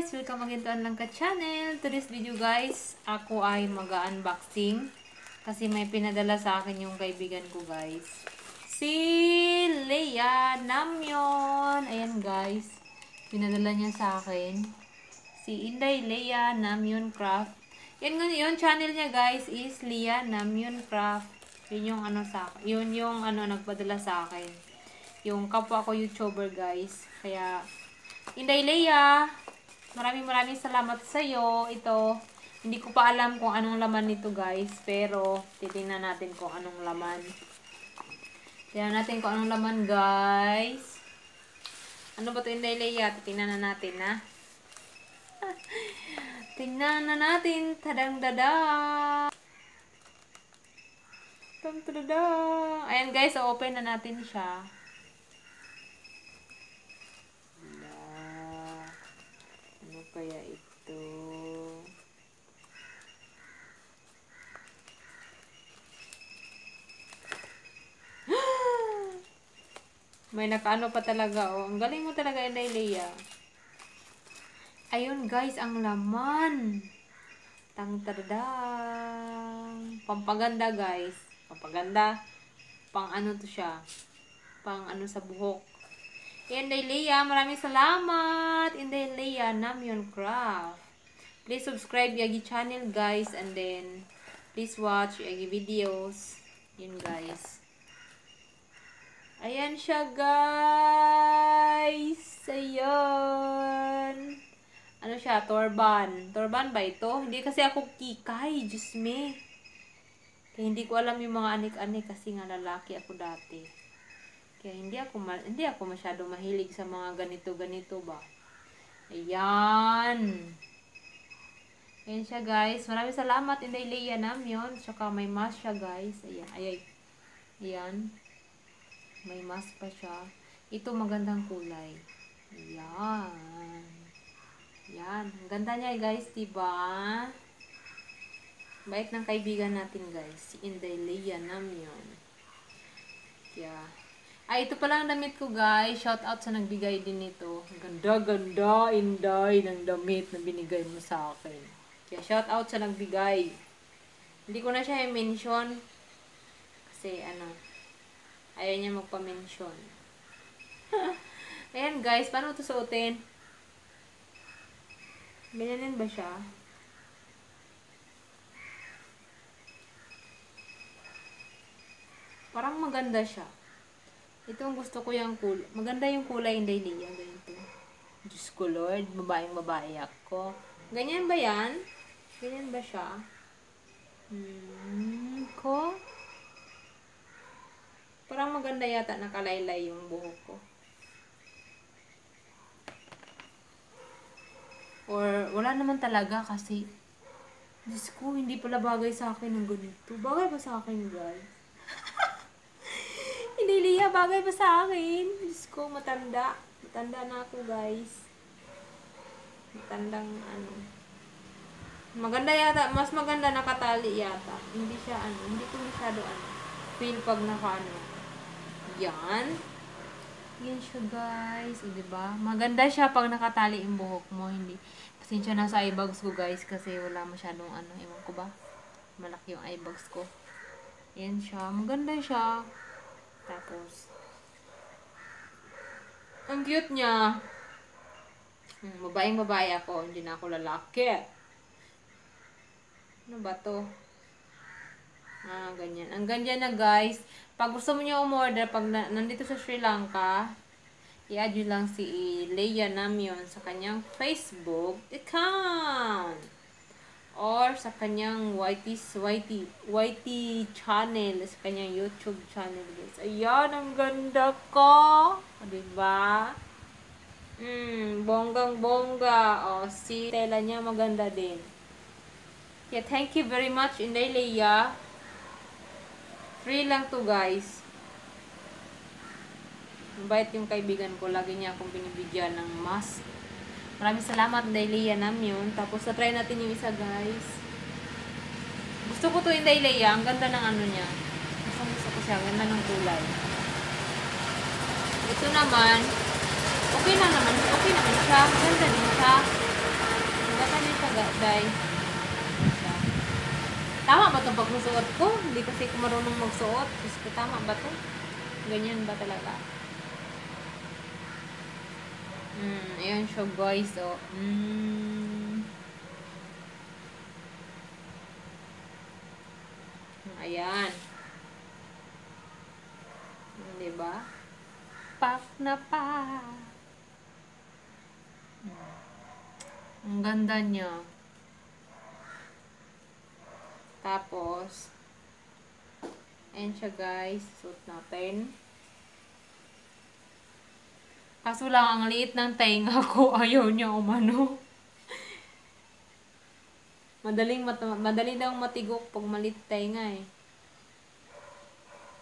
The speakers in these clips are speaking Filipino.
guys! Welcome again to Anlang Ka Channel. Today's video guys, ako ay mag-unboxing kasi may pinadala sa akin yung kaibigan ko guys. Si Leia Namyon. Ayan guys, pinadala niya sa akin. Si Inday Leia Namyon Craft. Yan yung channel niya guys is Leia Namyon Craft. Yun yung ano sa akin. Yun yung ano nagpadala sa akin. Yung kapwa ko YouTuber guys. Kaya Inday Leia, maraming salamat sa iyo. Ito, hindi ko pa alam kung anong laman nito guys, pero titingnan natin kung anong laman. Tingnan natin kung anong laman guys. Ano ba 'to, Inday Leia? Titingnan na natin ha. Tingnan na natin. Tadang dada. Tadang dada. Ayan guys, so open na natin siya. Kaya ito. May nakaano pa talaga, oh. Ang galing mo talaga, Inday Leia. Ayun, guys, ang laman. Tang-tadadang. Pampaganda, guys. Pampaganda. Pang ano to siya. Pang ano sa buhok. Inday Leia, maraming salamat. Inday Leia Namyon Craft. Please subscribe Yagi channel guys, and then please watch Yagi videos. Yun guys. Ayan siya guys. Ayun. Ano siya? Torban. Torban ba ito? Hindi kasi ako kikay. Diyos me. Kaya hindi ko alam yung mga anik-anik kasi nga lalaki ako dati. Kaya hindi ako masyado mahilig sa mga ganito ba. Ayan. Ayan siya guys. Maraming salamat Inday Leia Namyon. Tsaka may mask siya guys. Ayan. Ayan. May mask pa siya. Ito magandang kulay. Ayan. Ayan. Ang ganda niya guys, diba? Bait ng kaibigan natin guys. Si Inday Leia Namyon. Kaya ito pala ang damit ko guys. Shout out sa nagbigay din nito. Ganda, Inday ng damit na binigay mo sa akin. Kaya shout out sa nagbigay. Hindi ko na siya i-mention. Kasi ano, ayaw niya magpa-mention. Ayan guys, paano ito suotin? Ganyanin ba siya? Parang maganda siya. Ito ang gusto ko yung kulay. Maganda yung kulay, Inday Leia. Ganito. Diyos ko Lord, babae ako. Ganyan ba yan? Ganyan ba siya? Ko? Parang maganda yata nakalaylay yung buhok ko. Or wala naman talaga kasi Diyos ko, hindi pala bagay sa akin ng ganito. Bagay ba sa akin guys? Inday Leia, bagay ba sa akin? Diyos ko, matanda. Matanda na ako, guys. Matandang, ano. Maganda yata. Mas maganda nakatali yata. Hindi siya, ano. Hindi ko masyado, ano. Feel pag naka, ano. Yan. Yan siya, guys. O, diba? Maganda siya pag nakatali yung buhok mo. Hindi. Pasensya na sa eyebags ko, guys. Kasi wala masyadong, ano. Ewan ko ba? Malaki yung eyebags ko. Yan siya. Maganda siya. Tapos, ang cute niya. Babae ako. Hindi na ako lalaki. Ano ba to? Ganyan. Ang ganyan na guys. Pag gusto mo nyo umorder, pag nandito sa Sri Lanka, i-add nyo lang si Leia Namyon sa kanyang Facebook account. Or sa kanyang YT channel, sa kanyang YouTube channel guys. Ayan, ang ganda ko. O, diba? Bonggang-bongga. O, si tela niya maganda din. Yeah, thank you very much, Inday Leia. Free lang to guys. Mabait yung kaibigan ko. Lagi niya akong binibigyan ng mask. Maraming salamat, Inday Leia Namyon. Tapos, try natin yung isa, guys. Gusto ko to, Inday Leia. Ang ganda ng ano niya. Gusto ko siya. Ang ganda ng kulay. Ito naman, okay naman siya. Maganda din siya. day. Tama ba itong pagsusuot ko? Hindi kasi ko marunong magsuot. Gusto ko, tama ba ito? Ganyan ba talaga? Ayan siya guys. Oh. Ayan. Diba? Pak na pa. Ang ganda niya. Tapos, ayan siya guys. Suot natin. Kaso lang, ang liit ng tainga ko. Ayaw niya umano. Madali daw matigok pag maliit tainga eh.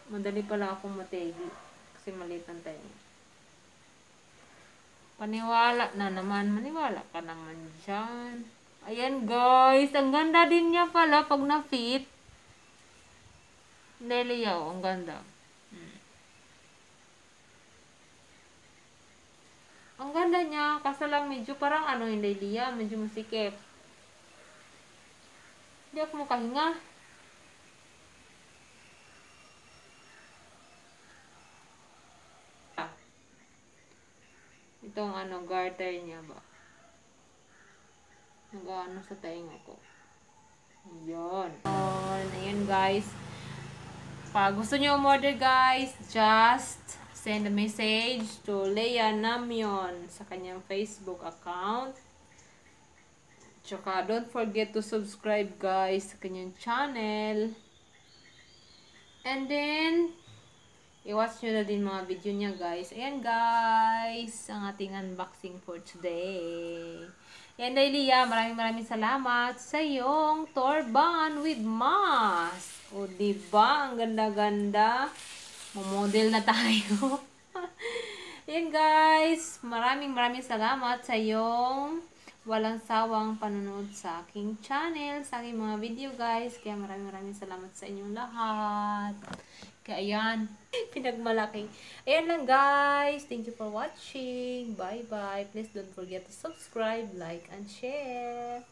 Madali pala akong mategi. Kasi maliit ang tainga. Paniwala na naman. Maniwala ka naman dyan. Ayan guys. Ang ganda din niya pala pag na-fit. Deliyaw. Ang ganda. Ang ganda niya. Kaso lang medyo parang hindi liya. Medyo masikip. Hindi ako makahinga. Itong garter niya ba? Nag-ano sa tainga ko. Ayan. Ayan guys. Pag gusto nyo umorder guys, just send a message to Leia Namyon sa kanyang Facebook account. Tsaka don't forget to subscribe guys sa kanyang channel. And then, i-watch nyo na din mga video niya guys. Ayan guys, ang ating unboxing for today. Ayan Leia, maraming salamat sa iyong turban with mask. O diba, ang ganda-ganda. Model na tayo. Ayan guys, maraming salamat sa iyong walang sawang panonood sa aking channel, sa aking mga video guys. Kaya maraming salamat sa inyong lahat. Kaya ayan, pinagmalaki. Ayan lang guys. Thank you for watching. Bye-bye. Please don't forget to subscribe, like, and share.